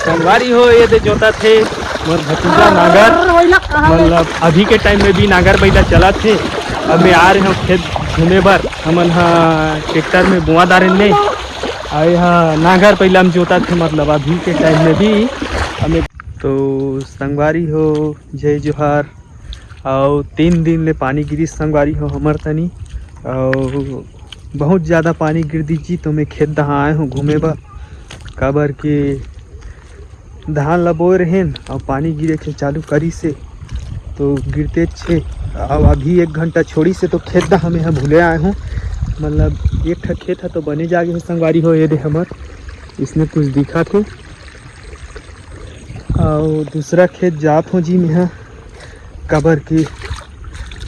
संगवारी हो ये दे जोता थे मोर भतीजा नागर, मतलब अभी के टाइम में भी नागर बैला चला थे। अब मैं आ रहे हूँ खेत घूमे बर, हमन ट्रैक्टर में बुआ दारे में आए हाँ नागर पहला हम जोता थे, मतलब अभी के टाइम में भी हमें। तो संगवारी हो जय जोहार। और 3 दिन ले पानी गिरी संगवारी हो हमर तनी, और बहुत ज़्यादा पानी गिर दीजिए। तो मैं खेत दहाँ आए हूँ घूमे बर, काबर के धान ला बोए रहें और पानी गिरे के चालू करी से तो गिरते छे। अब अभी 1 घंटा छोड़ी से तो खेत दा हम यहाँ भूले आए हूँ, मतलब एक ठा खेत है तो बने जागे है संगवारी हो ये दे हमर, इसमें कुछ दिखा थे। और दूसरा खेत जात हूँ जी मैं यहाँ, काबर की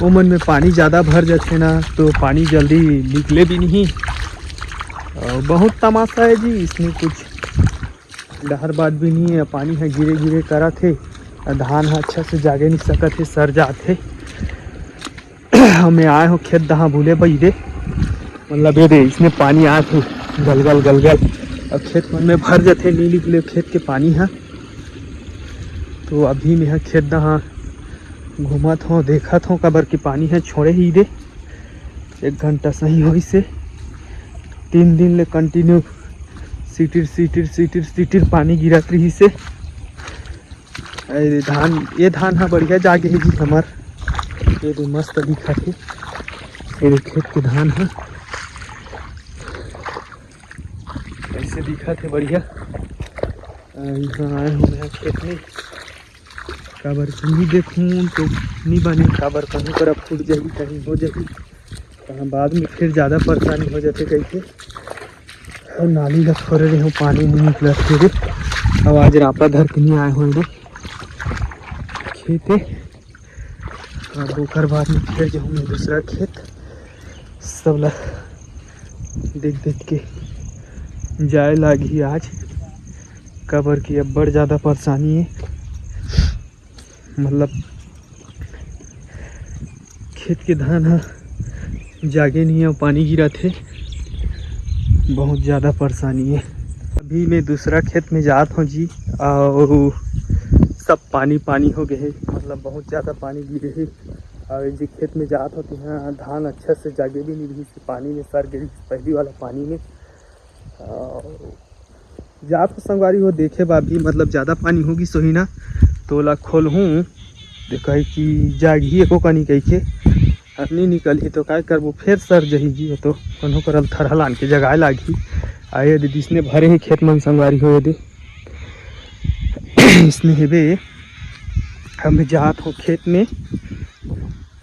ओमन में पानी ज़्यादा भर जाते ना तो पानी जल्दी निकले भी नहीं। और बहुत तमाशा है जी इसमें, कुछ डहर बात भी नहीं है। पानी है गिरे गिरे करा थे, धान है अच्छा से जागे नहीं सकत है, सर जाते। मैं आए हूँ खेत दहाँ भूले बई दे, मतलब ये दे इसमें पानी आए थे गलगल गलगल, और खेत मन में भर जाते नीली निकले खेत के पानी है। तो अभी मैं यहाँ खेत दहाँ घूमत हूँ देखत हूँ, काबर की पानी है छोड़े ही दे 1 घंटा सही हो से 3 दिन ले कंटिन्यू सीटिर सीटिर सीटिर सीटिर पानी गिरत रही से। धान ये धान है बढ़िया जागे है जी हमार, ये भी मस्त दिखा थे, ये खेत के धान है ऐसे दिखा थे बढ़िया। यहाँ आए हूँ मैं खेत में, काबर नहीं देखूँ तो नहीं बने, काबर कहीं पर अब फूट जाएगी कहीं हो जाएगी, कहाँ बाद में फिर ज़्यादा परेशानी हो जाते कहीं। और नाली का छोड़ रहे हो पानी नहीं निकला फिर। अब आज रापा धर के नहीं आए हुए खेते, और दोपहर बाद में फिर जाऊँगे दूसरा खेत, सब ला देख देख के जाए लागी आज, काबर की अब बड़ ज़्यादा परेशानी है। मतलब खेत के धान है जागे नहीं है, पानी गिरा थे, बहुत ज़्यादा परेशानी है। अभी मैं दूसरा खेत में जात हूँ जी, और सब पानी पानी हो गए है, मतलब बहुत ज़्यादा पानी गिरे है। और जी खेत में जात हो तो यहाँ धान अच्छा से जागे भी नहीं रही, पानी में सर गिरी पहली वाला पानी में। जात हो संगवारी हो देखे बाबी, मतलब ज़्यादा पानी होगी सोही ना तो ला खोल हूँ कही कि जागी एको कनी कही के नहीं निकली तो क्या करबो, फिर सर जही तो कन्हों करल थरहल आन के जगाए लागी। आए दीदी इसने भरे ही खेत में संगवारी हो दे इसने हेबे हम जात हो खेत में,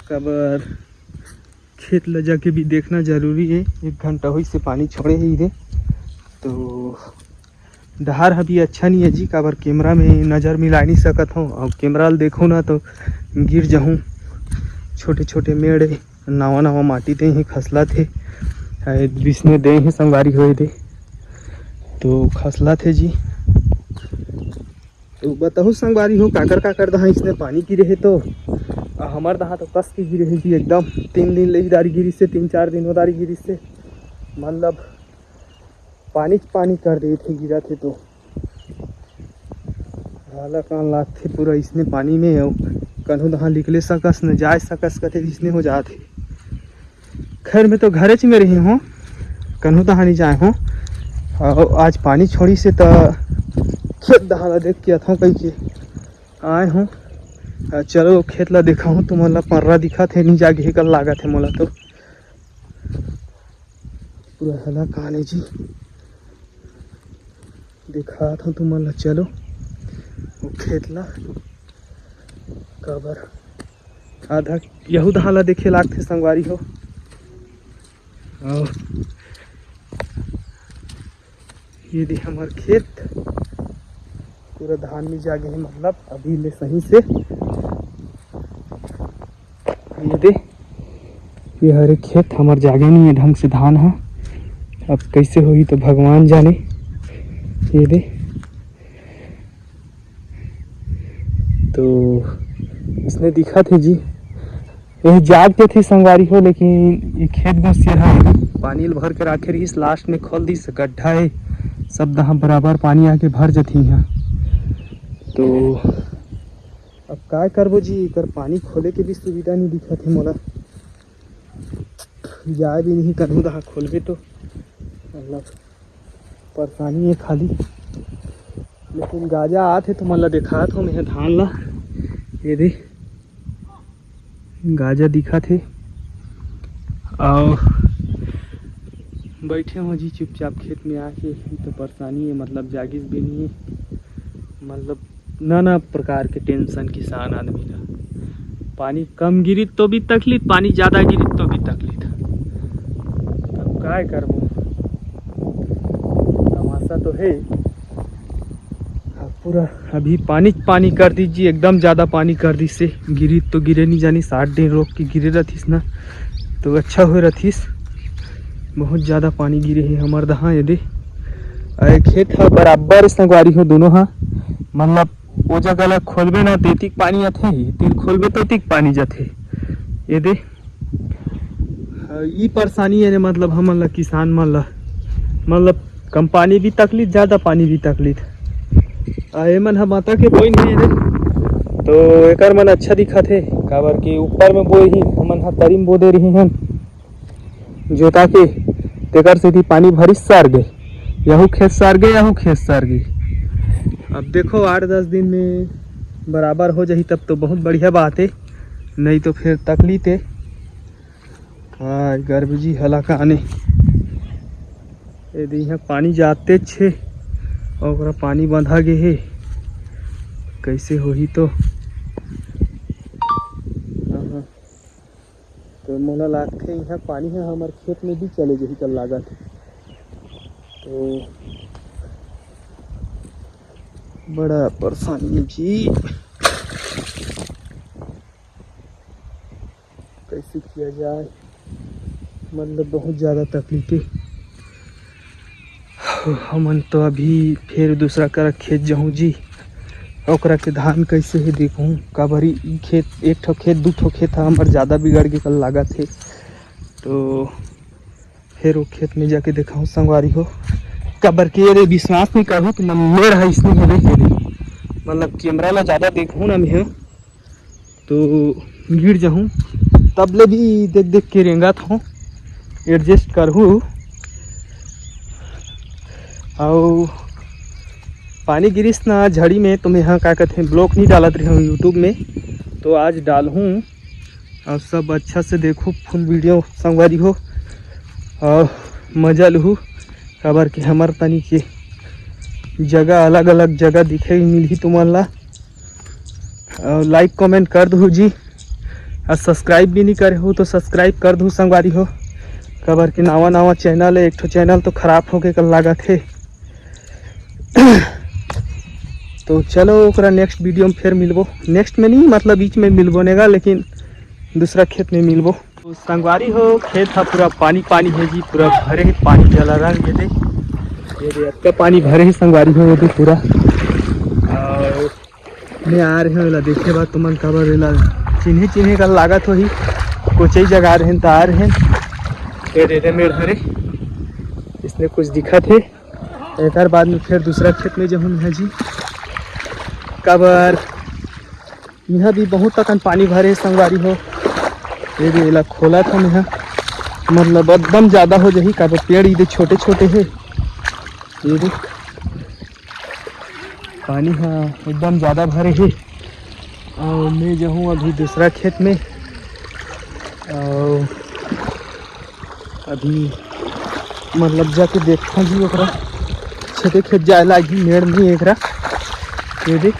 कबर खेत ल जाके भी देखना जरूरी है। 1 घंटा हुई से पानी छोड़े ही दे, तो डहार अभी अच्छा नहीं है जी, काबर कैमरा में नज़र मिला नहीं सकत हूँ, और कैमरा देखूँ ना तो गिर जाऊँ। छोटे छोटे मेड़ नवा नवा माटी दे ही खसला थे, बिस्ने दे ही संगवारी हुए दे तो खसला थे जी। तो बताओ संगवारी हो काकर दहा इसने पानी गिरे है, तो हमार दहा तो कस के गिरे है जी एकदम। 3 दिन ले दारी गिरी से 3-4 दिन दारी गिरी से, मतलब पानी पानी कर दे थे गिरा थे, तो हाला कान लागते पूरा इसने पानी में। और कन्हू दहाँ निकले सकस न जाए सकस कथे इसने हो जाते। खैर मैं तो घरे च में रही हूँ, कन्हू दहाँ नहीं जाए हूँ, और आज पानी छोड़ी से तो खेत दहाँ ला देख के अथों कही के आए हूँ। चलो खेत ला देखा हूँ तो मतलब पर्रा दिखा थे, नहीं जागे कल लागा थे मोला तो पूरा हला कहानी जी दिखा था तुम मतलब। चलो वो खेत ला कबर आधा यहू दहाला देखे लागते संगवारी हो। और ये दे हमार खेत पूरा धान में जागे है, मतलब अभी ले सही से ये दे ये हरे खेत हमार जागे नहीं है ढंग से धान है। अब कैसे होगी तो भगवान जाने। ये दे तो इसने दिखा थे जी, यही जागते थे संगवारी हो, लेकिन ये खेत में से पानी भर कर आखिर इस लास्ट में खोल दी गड्ढा है, सब दहाँ बराबर पानी आके भर जाती यहाँ। तो अब काय करबो जी, एकर पानी खोले के भी सुविधा नहीं दिखत है मोला। जाए भी नहीं करूँ रहा खोलबे तो मतलब परेशानी है खाली। लेकिन गाजा आते तो मतलब दिखात हो मैं धान ला, ये दे गाजा दिखा थे और बैठे हो जी चुपचाप खेत में आके। तो परेशानी है मतलब जागिस भी नहीं है, मतलब नाना प्रकार के टेंशन किसान आदमी का। पानी कम गिरी तो भी तकलीफ, पानी ज़्यादा गिरी तो भी तकलीफ। अब काय करबो, तमाशा तो है। अब पूरा अभी पानी कर दीजिए, एकदम ज़्यादा पानी कर दी से गिरी तो गिरे नहीं जानी 60 दिन रोक के गिरे रथीस ना तो अच्छा हो रथीस। बहुत ज़्यादा पानी गिरे है हमार दहा। ये दे अरे खेत है बराबर संगवारी हो दोनों। हाँ मतलब वो जगह ला खोलबे ना तेतिक पानी आथे, तीर खोलबे तो तीक पानी जाथे। ये दे ये परेशानी है मतलब हमन ला किसान मन ला, मतलब कम पानी भी तकलीफ, ज़्यादा पानी भी तकलीफ। ये मन हम माता के बोई नहीं है तो एकर मन अच्छा दिखत है, काबर के ऊपर में बोई ही हमन हा तरी में बो दे रही हैं जोता के, तेकर से पानी भरिस सार गए, यहू खेत सार गए यहू खेत सार गए। अब देखो 8-10 दिन में बराबर हो जाही तब तो बहुत बढ़िया बात है, नहीं तो फिर तकलीफ है। गर्भ जी हला का आने यदि यहाँ पानी जाते छे और पानी बंधा गे है, कैसे होही तो तो मोला लागथे यहाँ पानी है हमारे खेत में भी चले जाही कल लागत। तो बड़ा परेशानी जी, कैसे किया जाए, मतलब बहुत ज़्यादा तकलीफ है। हमन तो अभी फिर दूसरा कर खेत जाऊँ जी, ओकरा के धान कैसे है देखूँ। काबरी खेत एक ठो खेत 2 ठो खेत हमार ज़्यादा बिगड़ के कल लागत है, तो फिर वो खेत में जाके देखा हूँ संगवारी हो। काबर के ये विश्वास नहीं करूँ तो मन ले रहा इसमें है मतलब कैमरा ला ज़्यादा देखूँ ना मैं तो गिर जाऊँ, तब ले भी देख देख के रेंगत हूँ, एडजस्ट करूँ। और पानी गिरिस ना झड़ी में तो मैं यहाँ क्या कहते हैं ब्लॉग नहीं डालत रही हूँ यूट्यूब में, तो आज डाल हूँ और सब अच्छा से देखो फुल वीडियो संगवारी हो और मजा लूँ। खबर के हमार तनी के जगह अलग अलग जगह दिखे मिली तुम्हारा ला, और लाइक कमेंट कर दो जी, और सब्सक्राइब भी नहीं करे हो तो सब्सक्राइब कर दो संगवारी हो। खबर के नवा चैनल है, एक ठो चैनल तो खराब हो के कल लागत है। तो चलो ओकरा नेक्स्ट वीडियो में फिर मिलबो, नेक्स्ट में नहीं मतलब बीच में मिलबो नेगा, लेकिन दूसरा खेत में मिलबो। तो संगवारी हो खेत था पूरा पानी है जी, पूरा भरे ही पानी जला रंग ये दे अच्छा पानी भरे ही संगवारी हो ये दे पूरा। और मैं आ रहे हैं देखे बाद तुमन खबर चिन्हे का लागत हो ही कुछ ही जगह आ रहे हैं तो आ रहे हैं। ये दे मेरे हरे इसमें कुछ दिखा थे, एक बाद में फिर दूसरा खेत में जाऊँ है जी। काबर यहाँ भी बहुत तक पानी भरे संगवारी हो, ये भी इला खोला था यहाँ मतलब एकदम ज़्यादा हो जाही। काबर पेड़ इधर छोटे छोटे है, ये भी पानी हाँ एकदम ज़्यादा भरे है। और मैं जाऊँ अभी दूसरा खेत में, और अभी मतलब जाके देखा जी ओकरा छोटे खेत जाए लागी मेड़ नहीं एक ये देख।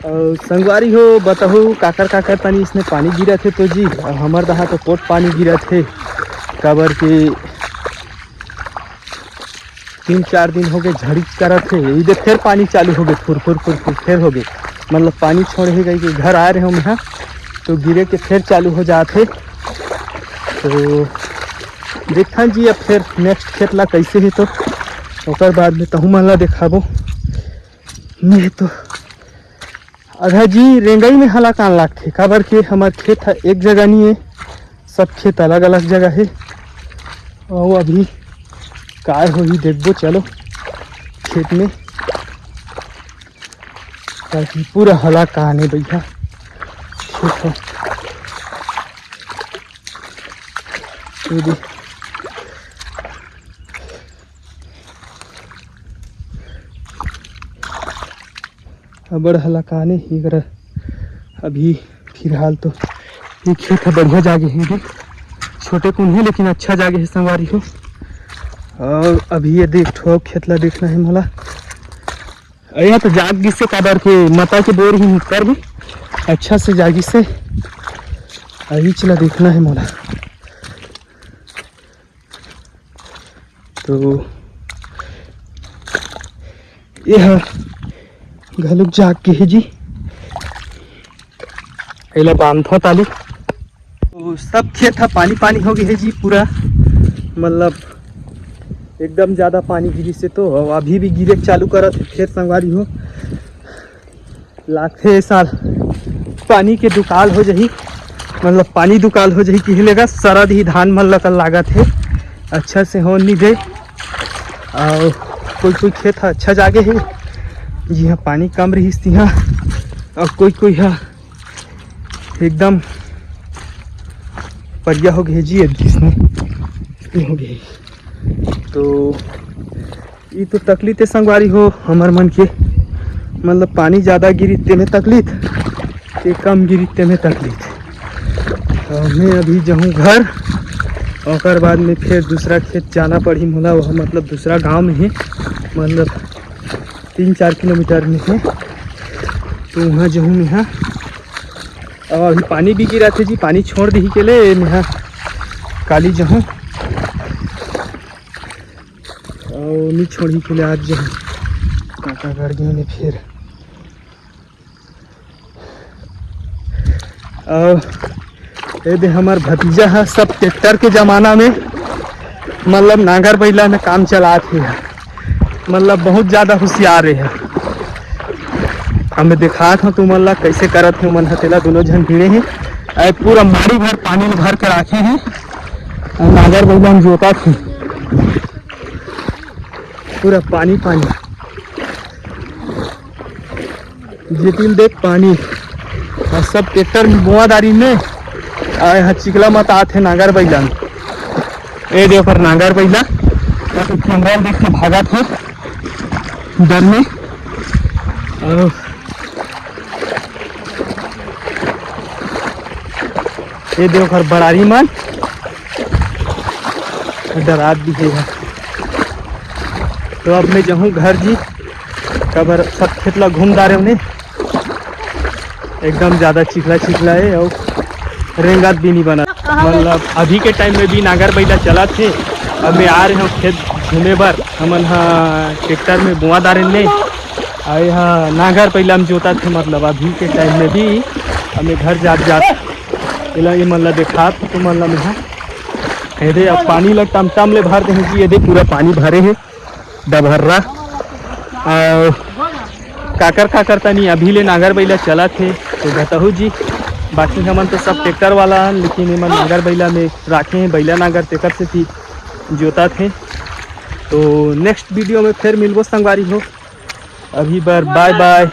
और संगवारी हो बताओ काकर तनी इसमें पानी गिरा थे तो जी, और हमार दहा तो पोट पानी गिरा थे। काबर के 3-4 दिन हो गए झड़ी करा थे, इधर फिर पानी चालू हो गए फुर फिर हो गए, मतलब पानी छोड़े गई कि घर आ रहे हो यहाँ तो गिरे के फिर चालू हो जाते। तो देखा जी अब फिर नेक्स्ट खेत ला कैसे है, तो ओकर बाद में तहु मन ला देखाबो। नहीं तो अघा जी रेंगई में हला कान लागथे, काबर के हमार खेत एक जगह नहीं है, सब खेत अलग अलग जगह है। और अभी काय हो ही देखबो, चलो खेत में ताकि पूरा हला कहानी भैया ठीक है। ये देख अबड़ हला कहानी ही कर अभी फिलहाल तो ये खेत है बढ़िया जागे है, छोटे कुन है लेकिन अच्छा जागे है संगवारी हो। और अभी ये देख ठो खेतला देखना है मोला, यहाँ तो जाग गिस से काबर के माता के बोर ही कर भी अच्छा से जागी से अभी चला देखना है मोला। तो यह घलुक जाग के है जी एला बांधो ताली। तो सब खेत था पानी पानी हो गया है जी पूरा, मतलब एकदम ज़्यादा पानी गिरी से तो अभी भी गिरे चालू करत खेत संगवारी हो। लागते साल पानी के दुकाल हो जाही, मतलब पानी दुकाल हो जाही कि लेगा सरद ही धान मन लकल लागत है अच्छा से हो नहीं दे। और कोई कोई खेत अच्छा जागे है जी हाँ पानी कम रही यहाँ, और कोई कोई हाँ एकदम परिया हो गए जी जिसमें हो गए। तो ये तो तकलीफ है संगवारी हो हमार मन के, मतलब पानी ज़्यादा गिरी ते में तकलीफ ते कम गिरी ते में तकलीफ। और मैं अभी जाऊँ घर और बाद में फिर दूसरा खेत जाना पड़ी मोला, वह मतलब दूसरा गांव में है, मतलब 3-4 किलोमीटर में है। तो वहाँ जाऊँ मैं हाँ, और अभी पानी भी गिरा थे जी, पानी छोड़ दी के लिए मैं काली जाऊँ और नहीं छोड़ी के लिए आज जाऊँ काका कर गए ने फिर। और ये दे हमार भतीजा है सब ट्रैक्टर के ज़माना में मतलब नांगर बैला में काम चलाते हैं, मतलब बहुत ज़्यादा होशियार है। हमें दिखा था तुम अल्लाह कैसे करत है मन हतेला दोनों जन भिड़े हैं और पूरा मारी भर पानी में भर कर रखे हैं और नांगर बैला में जोता थे पूरा पानी पानी जेतिल देख पानी और सब ट्रैक्टर में बुआदारी में और यहाँ चिकला मत आते नांगर बैला में। ये देखो पर नांगर बैला तो जंगल देख के भागा थे डर में। और ये देखो घर बड़ारी मन डरात भी है। तो अब मैं जाऊँ घर जी, कबर सब खेतला घूम दा रहे उन्हें एकदम ज़्यादा चिखला चिखला है और रेंगात भी नहीं बना, मतलब अभी के टाइम में भी नांगर बैला चला थे। अब मैं आ रहे हूँ खेत घूमे बर, हमन हाँ ट्रैक्टर में बुआ दारे ने और यहाँ नांगर बैला में जोता थे, मतलब अभी के टाइम में भी हमें घर जात ये मतलब देखा तो मतलब यहाँ ये अब पानी लग टमटम ले भर दे जी, ये पूरा पानी भरे है डबहर्रा। और काकर तनी अभी ले नांगर बैला चला थे तो बताहू जी, बाकी हमन तो सब ट्रैक्टर वाला हैं लेकिन हमन नांगर बैला में राखे हैं, बैला नांगर ट्रैक्टर से थी जोता थे। तो नेक्स्ट वीडियो में फिर मिलबो संगवारी हो, अभी बाय बाय।